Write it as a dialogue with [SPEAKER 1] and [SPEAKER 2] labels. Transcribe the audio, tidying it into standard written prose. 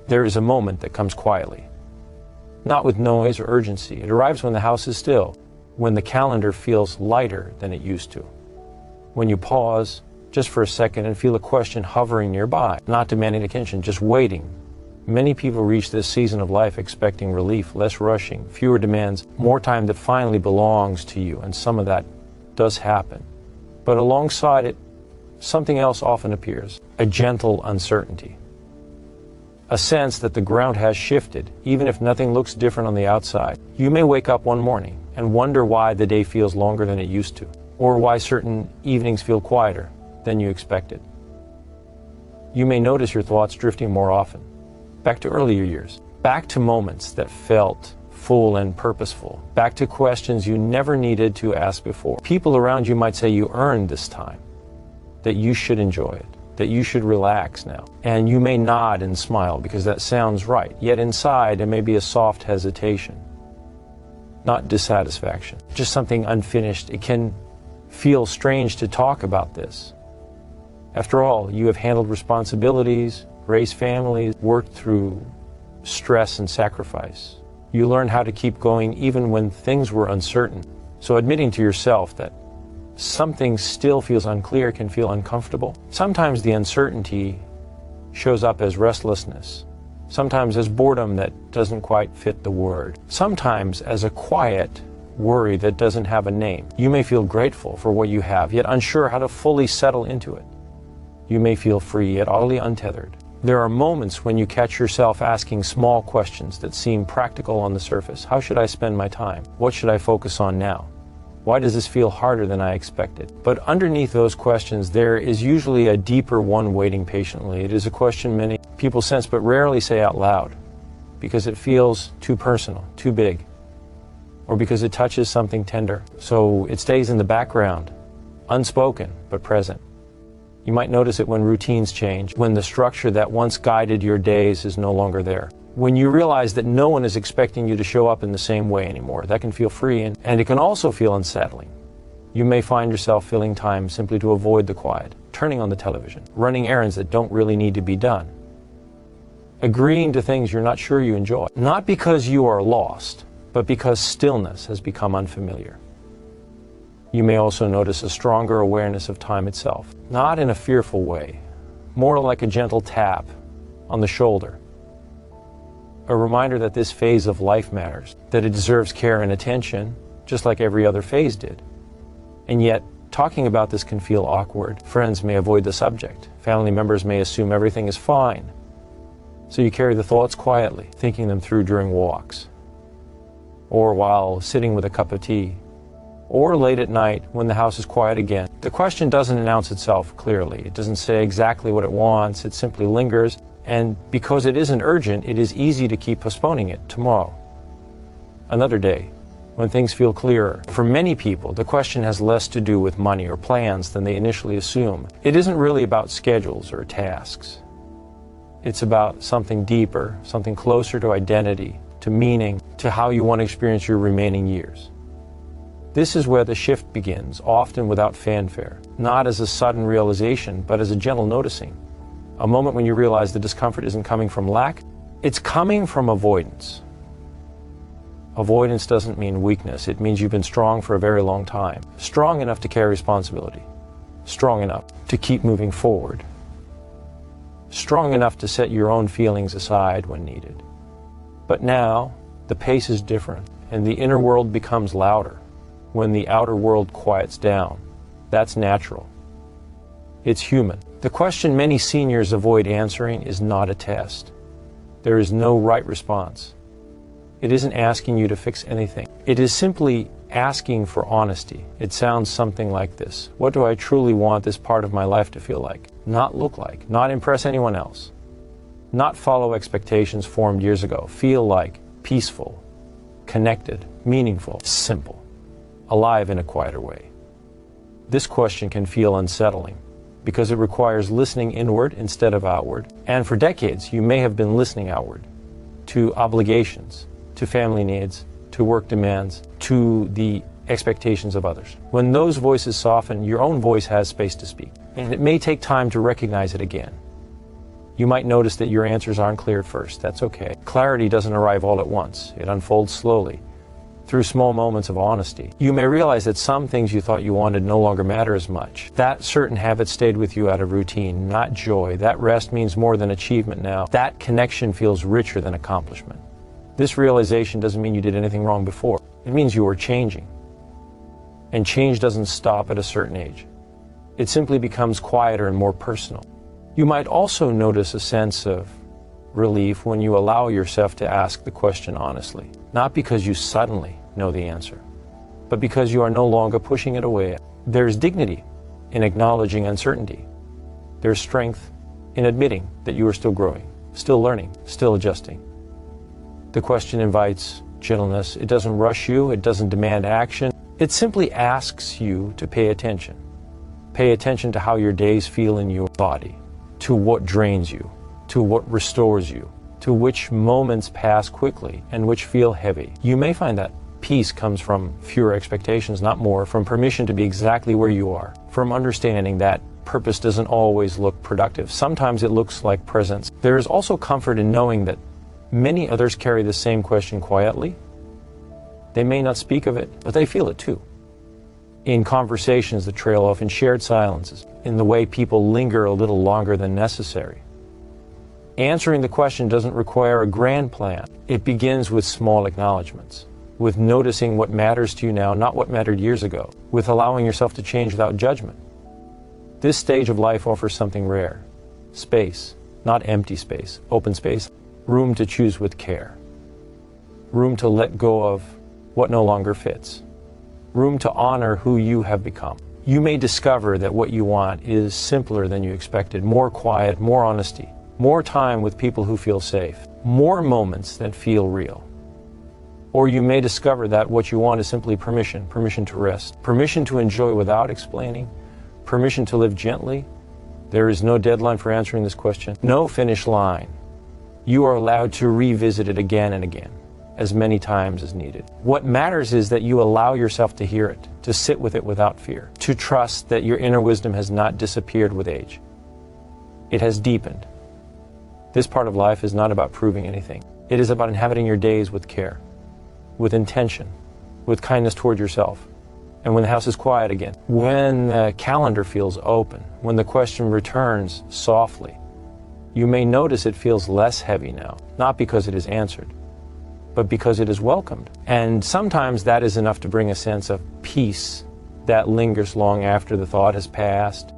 [SPEAKER 1] There is a moment that comes quietly, not with noise or urgency. It arrives when the house is still, when the calendar feels lighter than it used to, when you pause just for a second and feel a question hovering nearby, not demanding attention, just waiting. Many people reach this season of life expecting relief, less rushing, fewer demands, more time that finally belongs to you, and some of that does happen. But alongside it, something else often appears, a gentle uncertainty. A sense that the ground has shifted, even if nothing looks different on the outside. You may wake up one morning and wonder why the day feels longer than it used to, or why certain evenings feel quieter than you expected. You may notice your thoughts drifting more often, back to earlier years, back to moments that felt full and purposeful, back to questions you never needed to ask before. People around you might say you earned this time, that you should enjoy it, that you should relax now. And you may nod and smile because that sounds right, yet inside there may be a soft hesitation, not dissatisfaction, just something unfinished. It can feel strange to talk about this. After all, you have handled responsibilities, raised families, worked through stress and sacrifice. You learned how to keep going even when things were uncertain. So admitting to yourself that something still feels unclear can feel uncomfortable. Sometimes the uncertainty shows up as restlessness, sometimes as boredom that doesn't quite fit the word, sometimes as a quiet worry that doesn't have a name. You may feel grateful for what you have, yet unsure how to fully settle into it. You may feel free, yet utterly untethered. There are moments when you catch yourself asking small questions that seem practical on the surface. How should I spend my time? What should I focus on now? Why does this feel harder than I expected? But underneath those questions, there is usually a deeper one waiting patiently. It is a question many people sense but rarely say out loud, because it feels too personal, too big, or because it touches something tender. So it stays in the background, unspoken but present. You might notice it when routines change, when the structure that once guided your days is no longer there. When you realize that no one is expecting you to show up in the same way anymore, that can feel freeing, and it can also feel unsettling. You may find yourself filling time simply to avoid the quiet, turning on the television, running errands that don't really need to be done, agreeing to things you're not sure you enjoy, not because you are lost, but because stillness has become unfamiliar. You may also notice a stronger awareness of time itself, not in a fearful way, more like a gentle tap on the shoulder, a reminder that this phase of life matters, that it deserves care and attention, just like every other phase did. And yet, talking about this can feel awkward. Friends may avoid the subject. Family members may assume everything is fine. So you carry the thoughts quietly, thinking them through during walks, or while sitting with a cup of tea, or late at night when the house is quiet again. The question doesn't announce itself clearly. It doesn't say exactly what it wants. It simply lingers. And because it isn't urgent, it is easy to keep postponing it. Tomorrow, another day, when things feel clearer. For many people, the question has less to do with money or plans than they initially assume. It isn't really about schedules or tasks. It's about something deeper, something closer to identity, to meaning, to how you want to experience your remaining years. This is where the shift begins, often without fanfare, not as a sudden realization, but as a gentle noticing. A moment when you realize the discomfort isn't coming from lack, it's coming from avoidance. Avoidance doesn't mean weakness. It means you've been strong for a very long time, strong enough to carry responsibility, strong enough to keep moving forward, strong enough to set your own feelings aside when needed. But now, the pace is different, and the inner world becomes louder when the outer world quiets down. That's natural. It's human. The question many seniors avoid answering is not a test. There is no right response. It isn't asking you to fix anything. It is simply asking for honesty. It sounds something like this. What do I truly want this part of my life to feel like? Not look like. Not impress anyone else. Not follow expectations formed years ago. Feel like peaceful, connected, meaningful, simple, alive in a quieter way. This question can feel unsettling because it requires listening inward instead of outward. And for decades, you may have been listening outward to obligations, to family needs, to work demands, to the expectations of others. When those voices soften, your own voice has space to speak. And it may take time to recognize it again. You might notice that your answers aren't clear at first. That's okay. Clarity doesn't arrive all at once. It unfolds slowly, through small moments of honesty. You may realize that some things you thought you wanted no longer matter as much. That certain habit stayed with you out of routine, not joy. That rest means more than achievement now. That connection feels richer than accomplishment. This realization doesn't mean you did anything wrong before. It means you were changing. And change doesn't stop at a certain age. It simply becomes quieter and more personal. You might also notice a sense of relief when you allow yourself to ask the question honestly, not because you suddenly know the answer, but because you are no longer pushing it away. There's dignity in acknowledging uncertainty. There's strength in admitting that you are still growing, still learning, still adjusting. The question invites gentleness. It doesn't rush you. It doesn't demand action. It simply asks you to pay attention. Pay attention to how your days feel in your body, to what drains you, to what restores you, to which moments pass quickly and which feel heavy. You may find that peace comes from fewer expectations, not more, from permission to be exactly where you are, from understanding that purpose doesn't always look productive. Sometimes it looks like presence. There is also comfort in knowing that many others carry the same question quietly. They may not speak of it, but they feel it too. In conversations that trail off, in shared silences, in the way people linger a little longer than necessary. Answering the question doesn't require a grand plan. It begins with small acknowledgments, with noticing what matters to you now, not what mattered years ago, with allowing yourself to change without judgment. This stage of life offers something rare: space, not empty space, open space, room to choose with care, room to let go of what no longer fits, room to honor who you have become. You may discover that what you want is simpler than you expected: more quiet, more honesty, more time with people who feel safe, more moments that feel real. Or you may discover that what you want is simply permission to rest, permission to enjoy without explaining, permission to live gently. There is no deadline for answering this question, no finish line. You are allowed to revisit it again and again, as many times as needed. What matters is that you allow yourself to hear it, to sit with it without fear, to trust that your inner wisdom has not disappeared with age. It has deepened. This part of life is not about proving anything. It is about inhabiting your days with care, with intention, with kindness toward yourself. And when the house is quiet again, when the calendar feels open, when the question returns softly, you may notice it feels less heavy now, not because it is answered, but because it is welcomed. And sometimes that is enough to bring a sense of peace that lingers long after the thought has passed.